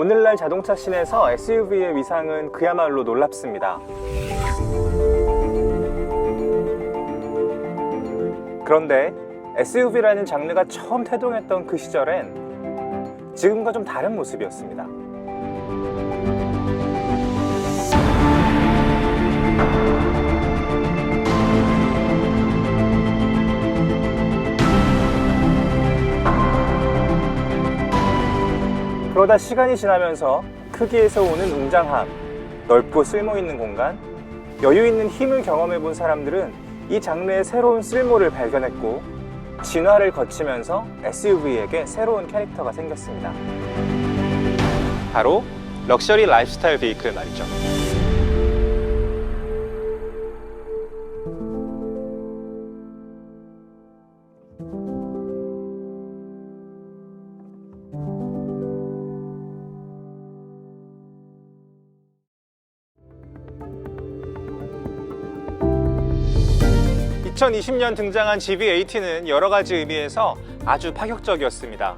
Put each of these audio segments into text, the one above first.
오늘날 자동차 씬에서 SUV의 위상은 그야말로 놀랍습니다. 그런데 SUV라는 장르가 처음 태동했던 그 시절엔 지금과 좀 다른 모습이었습니다. 그러다 시간이 지나면서 크기에서 오는 웅장함, 넓고 쓸모있는 공간, 여유 있는 힘을 경험해 본 사람들은 이 장르의 새로운 쓸모를 발견했고 진화를 거치면서 SUV에게 새로운 캐릭터가 생겼습니다. 바로 럭셔리 라이프스타일 베이클 말이죠. (2020년) 등장한 GV80는 여러가지 의미에서 아주 파격적이었습니다.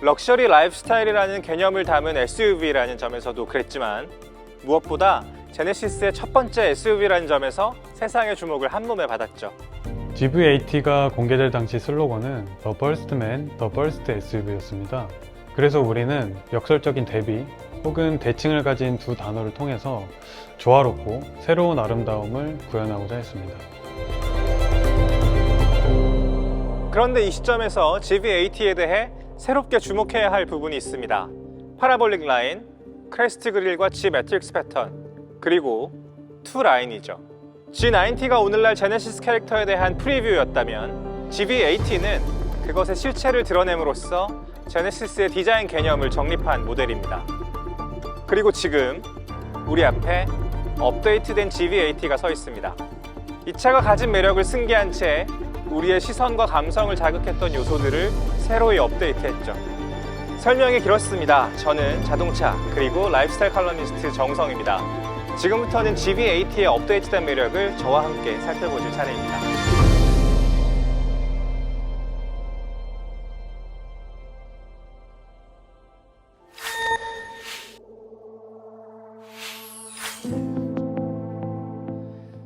럭셔리 라이프스타일이라는 개념을 담은 SUV라는 점에서도 그랬지만 무엇보다 제네시스의 첫 번째 SUV라는 점에서 세상의 주목을 한몸에 받았죠. GV80가 공개될 당시 슬로건은 The First Man, The First SUV였습니다. 그래서 우리는 역설적인 대비 혹은 대칭을 가진 두 단어를 통해서 조화롭고 새로운 아름다움을 구현하고자 했습니다. 그런데 이 시점에서 GV80에 대해 새롭게 주목해야 할 부분이 있습니다. 파라볼릭 라인, 크레스트 그릴과 G 매트릭스 패턴, 그리고 투 라인이죠. G90가 오늘날 제네시스 캐릭터에 대한 프리뷰였다면 GV80는 그것의 실체를 드러냄으로써 제네시스의 디자인 개념을 정립한 모델입니다. 그리고 지금 우리 앞에 업데이트된 GV80가 서 있습니다. 이 차가 가진 매력을 승계한 채 우리의 시선과 감성을 자극했던 요소들을 새로이 업데이트했죠. 설명이 길었습니다. 저는 자동차 그리고 라이프스타일 칼럼니스트 정성입니다. 지금부터는 GV80의 업데이트된 매력을 저와 함께 살펴보실 차례입니다.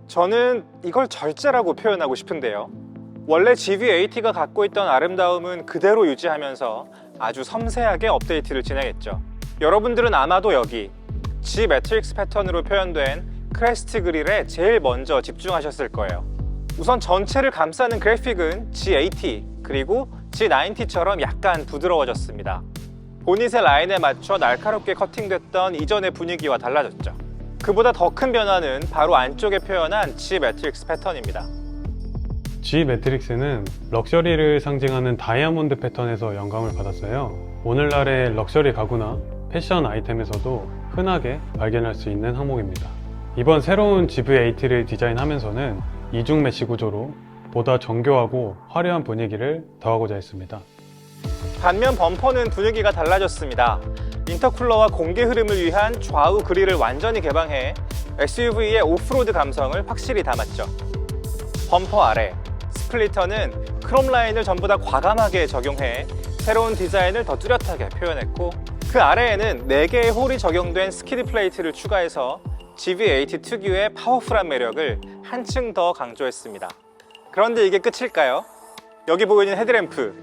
저는 이걸 절제라고 표현하고 싶은데요. 원래 GV80가 갖고 있던 아름다움은 그대로 유지하면서 아주 섬세하게 업데이트를 진행했죠. 여러분들은 아마도 여기 G 매트릭스 패턴으로 표현된 크레스트 그릴에 제일 먼저 집중하셨을 거예요. 우선 전체를 감싸는 그래픽은 G80 그리고 G90처럼 약간 부드러워졌습니다. 보닛의 라인에 맞춰 날카롭게 커팅됐던 이전의 분위기와 달라졌죠. 그보다 더 큰 변화는 바로 안쪽에 표현한 G 매트릭스 패턴입니다. G 매트릭스는 럭셔리를 상징하는 다이아몬드 패턴에서 영감을 받았어요. 오늘날의 럭셔리 가구나 패션 아이템에서도 흔하게 발견할 수 있는 항목입니다. 이번 새로운 GV80를 디자인하면서는 이중 메쉬 구조로 보다 정교하고 화려한 분위기를 더하고자 했습니다. 반면 범퍼는 분위기가 달라졌습니다. 인터쿨러와 공기 흐름을 위한 좌우 그릴을 완전히 개방해 SUV의 오프로드 감성을 확실히 담았죠. 범퍼 아래 스플리터는 크롬 라인을 전부 다 과감하게 적용해 새로운 디자인을 더 뚜렷하게 표현했고, 그 아래에는 4개의 홀이 적용된 스키드 플레이트를 추가해서 GV80 특유의 파워풀한 매력을 한층 더 강조했습니다. 그런데 이게 끝일까요? 여기 보이는 헤드램프,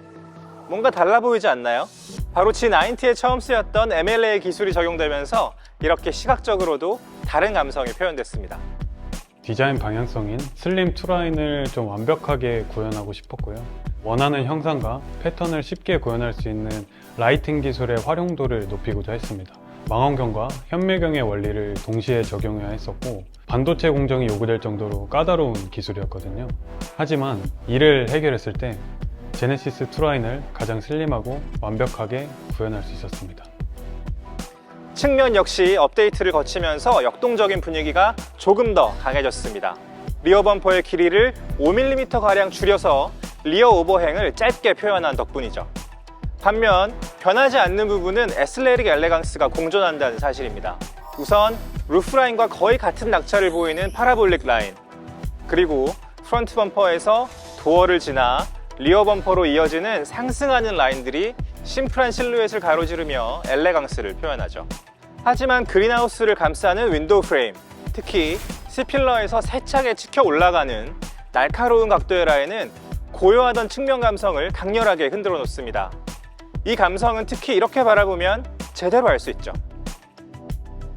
뭔가 달라 보이지 않나요? 바로 G90에 처음 쓰였던 MLA 기술이 적용되면서 이렇게 시각적으로도 다른 감성이 표현됐습니다. 디자인 방향성인 슬림 투라인을 좀 완벽하게 구현하고 싶었고요. 원하는 형상과 패턴을 쉽게 구현할 수 있는 라이팅 기술의 활용도를 높이고자 했습니다. 망원경과 현미경의 원리를 동시에 적용해야 했었고, 반도체 공정이 요구될 정도로 까다로운 기술이었거든요. 하지만 이를 해결했을 때 제네시스 투라인을 가장 슬림하고 완벽하게 구현할 수 있었습니다. 측면 역시 업데이트를 거치면서 역동적인 분위기가 조금 더 강해졌습니다. 리어 범퍼의 길이를 5mm가량 줄여서 리어 오버행을 짧게 표현한 덕분이죠. 반면 변하지 않는 부분은 애슬레릭 엘레강스가 공존한다는 사실입니다. 우선 루프라인과 거의 같은 낙차를 보이는 파라볼릭 라인, 그리고 프론트 범퍼에서 도어를 지나 리어 범퍼로 이어지는 상승하는 라인들이 심플한 실루엣을 가로지르며 엘레강스를 표현하죠. 하지만 그린하우스를 감싸는 윈도우 프레임, 특히 C필러에서 세차게 치켜 올라가는 날카로운 각도의 라인은 고요하던 측면 감성을 강렬하게 흔들어 놓습니다. 이 감성은 특히 이렇게 바라보면 제대로 알 수 있죠.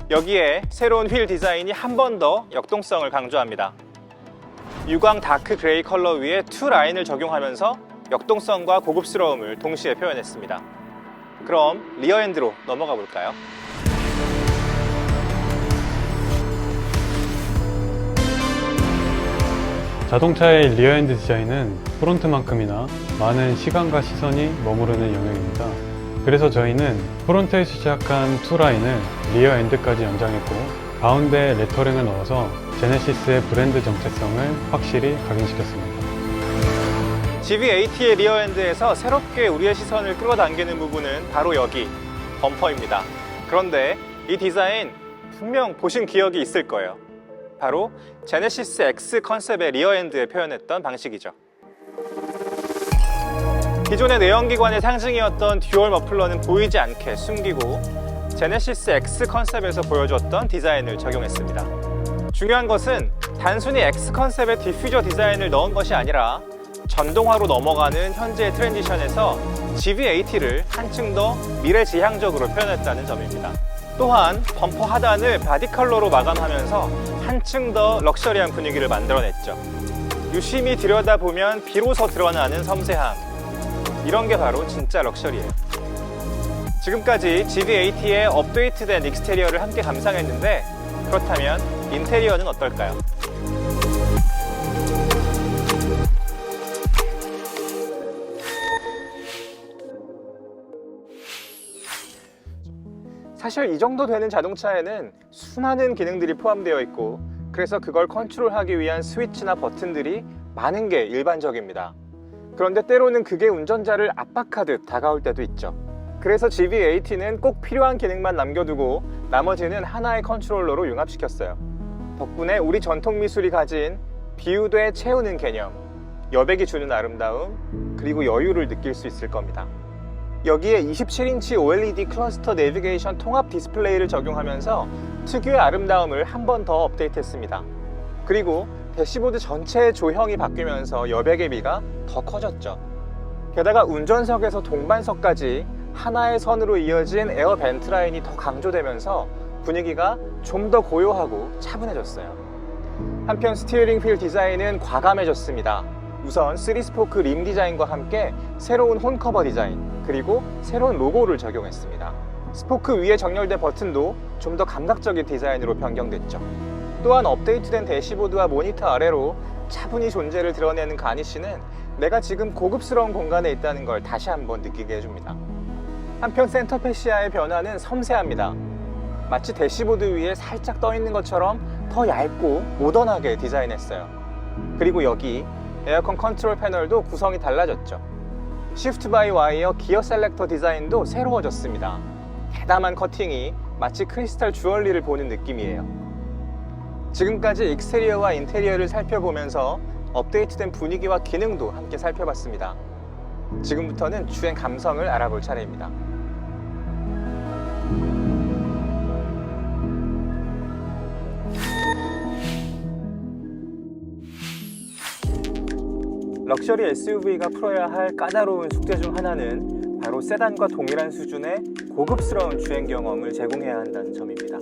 여기에 새로운 휠 디자인이 한 번 더 역동성을 강조합니다. 유광 다크 그레이 컬러 위에 투 라인을 적용하면서 역동성과 고급스러움을 동시에 표현했습니다. 그럼 리어엔드로 넘어가 볼까요? 자동차의 리어엔드 디자인은 프론트만큼이나 많은 시간과 시선이 머무르는 영역입니다. 그래서 저희는 프론트에서 시작한 투라인을 리어엔드까지 연장했고 가운데 레터링을 넣어서 제네시스의 브랜드 정체성을 확실히 각인시켰습니다. GV80의 리어엔드에서 새롭게 우리의 시선을 끌어당기는 부분은 바로 여기, 범퍼입니다. 그런데 이 디자인 분명 보신 기억이 있을 거예요. 바로 제네시스 X 컨셉의 리어엔드에 표현했던 방식이죠. 기존의 내연기관의 상징이었던 듀얼 머플러는 보이지 않게 숨기고 제네시스 X 컨셉에서 보여줬던 디자인을 적용했습니다. 중요한 것은 단순히 X 컨셉의 디퓨저 디자인을 넣은 것이 아니라 전동화로 넘어가는 현재의 트랜지션에서 GV80를 한층 더 미래지향적으로 표현했다는 점입니다. 또한 범퍼 하단을 바디 컬러로 마감하면서 한층 더 럭셔리한 분위기를 만들어냈죠. 유심히 들여다보면 비로소 드러나는 섬세함, 이런 게 바로 진짜 럭셔리예요. 지금까지 GV80의 업데이트된 익스테리어를 함께 감상했는데 그렇다면 인테리어는 어떨까요? 사실 이 정도 되는 자동차에는 수많은 기능들이 포함되어 있고 그래서 그걸 컨트롤하기 위한 스위치나 버튼들이 많은 게 일반적입니다. 그런데 때로는 그게 운전자를 압박하듯 다가올 때도 있죠. 그래서 GV80는 꼭 필요한 기능만 남겨두고 나머지는 하나의 컨트롤러로 융합시켰어요. 덕분에 우리 전통 미술이 가진 비우되 채우는 개념, 여백이 주는 아름다움, 그리고 여유를 느낄 수 있을 겁니다. 여기에 27인치 OLED 클러스터 내비게이션 통합 디스플레이를 적용하면서 특유의 아름다움을 한 번 더 업데이트했습니다. 그리고 대시보드 전체의 조형이 바뀌면서 여백의 미가 더 커졌죠. 게다가 운전석에서 동반석까지 하나의 선으로 이어진 에어 벤트 라인이 더 강조되면서 분위기가 좀 더 고요하고 차분해졌어요. 한편 스티어링 휠 디자인은 과감해졌습니다. 우선 3스포크 림 디자인과 함께 새로운 홈커버 디자인, 그리고 새로운 로고를 적용했습니다. 스포크 위에 정렬된 버튼도 좀 더 감각적인 디자인으로 변경됐죠. 또한 업데이트된 대시보드와 모니터 아래로 차분히 존재를 드러내는 가니쉬는 내가 지금 고급스러운 공간에 있다는 걸 다시 한번 느끼게 해줍니다. 한편 센터 패시아의 변화는 섬세합니다. 마치 대시보드 위에 살짝 떠 있는 것처럼 더 얇고 모던하게 디자인했어요. 그리고 여기 에어컨 컨트롤 패널도 구성이 달라졌죠. 시프트 바이 와이어 기어 셀렉터 디자인도 새로워졌습니다. 대담한 커팅이 마치 크리스탈 주얼리를 보는 느낌이에요. 지금까지 익스테리어와 인테리어를 살펴보면서 업데이트된 분위기와 기능도 함께 살펴봤습니다. 지금부터는 주행 감성을 알아볼 차례입니다. 럭셔리 SUV가 풀어야 할 까다로운 숙제 중 하나는 바로 세단과 동일한 수준의 고급스러운 주행 경험을 제공해야 한다는 점입니다.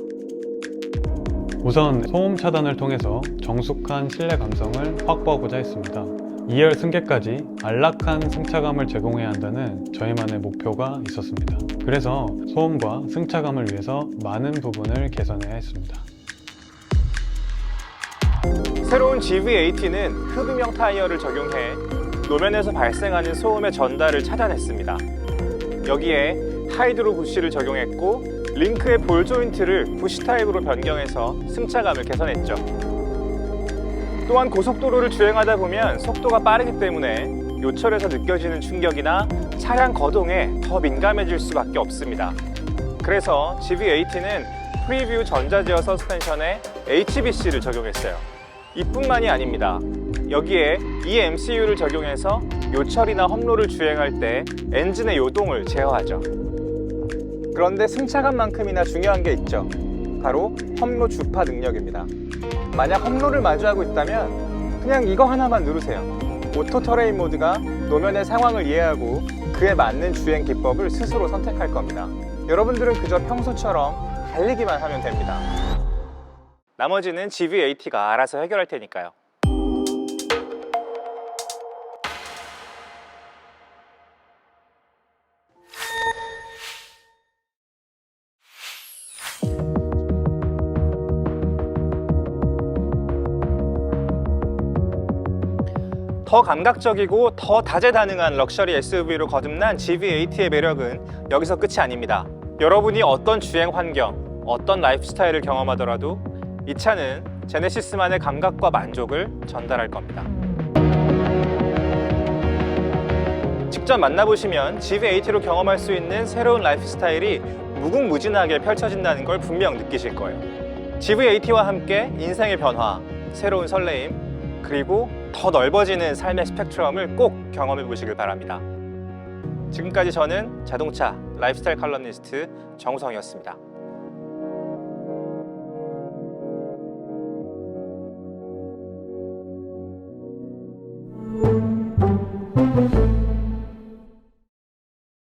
우선 소음 차단을 통해서 정숙한 실내 감성을 확보하고자 했습니다. 2열 승객까지 안락한 승차감을 제공해야 한다는 저희만의 목표가 있었습니다. 그래서 소음과 승차감을 위해서 많은 부분을 개선해야 했습니다. 새로운 GV80는 흡음형 타이어를 적용해 노면에서 발생하는 소음의 전달을 차단했습니다. 여기에 하이드로 부시를 적용했고 링크의 볼 조인트를 부시 타입으로 변경해서 승차감을 개선했죠. 또한 고속도로를 주행하다 보면 속도가 빠르기 때문에 요철에서 느껴지는 충격이나 차량 거동에 더 민감해질 수밖에 없습니다. 그래서 GV80는 프리뷰 전자제어 서스펜션에 HBC를 적용했어요. 이뿐만이 아닙니다. 여기에 eMCU를 적용해서 요철이나 험로를 주행할 때 엔진의 요동을 제어하죠. 그런데 승차감만큼이나 중요한 게 있죠. 바로 험로 주파 능력입니다. 만약 험로를 마주하고 있다면 그냥 이거 하나만 누르세요. 오토 터레인 모드가 노면의 상황을 이해하고 그에 맞는 주행 기법을 스스로 선택할 겁니다. 여러분들은 그저 평소처럼 달리기만 하면 됩니다. 나머지는 GV80가 알아서 해결할 테니까요. 더 감각적이고 더 다재다능한 럭셔리 SUV로 거듭난 GV80의 매력은 여기서 끝이 아닙니다. 여러분이 어떤 주행 환경, 어떤 라이프 스타일을 경험하더라도 이 차는 제네시스만의 감각과 만족을 전달할 겁니다. 직접 만나보시면 GV80로 경험할 수 있는 새로운 라이프 스타일이 무궁무진하게 펼쳐진다는 걸 분명 느끼실 거예요. GV80와 함께 인생의 변화, 새로운 설레임, 그리고 더 넓어지는 삶의 스펙트럼을 꼭 경험해 보시길 바랍니다. 지금까지 저는 자동차 라이프스타일 칼럼니스트 정우성이었습니다.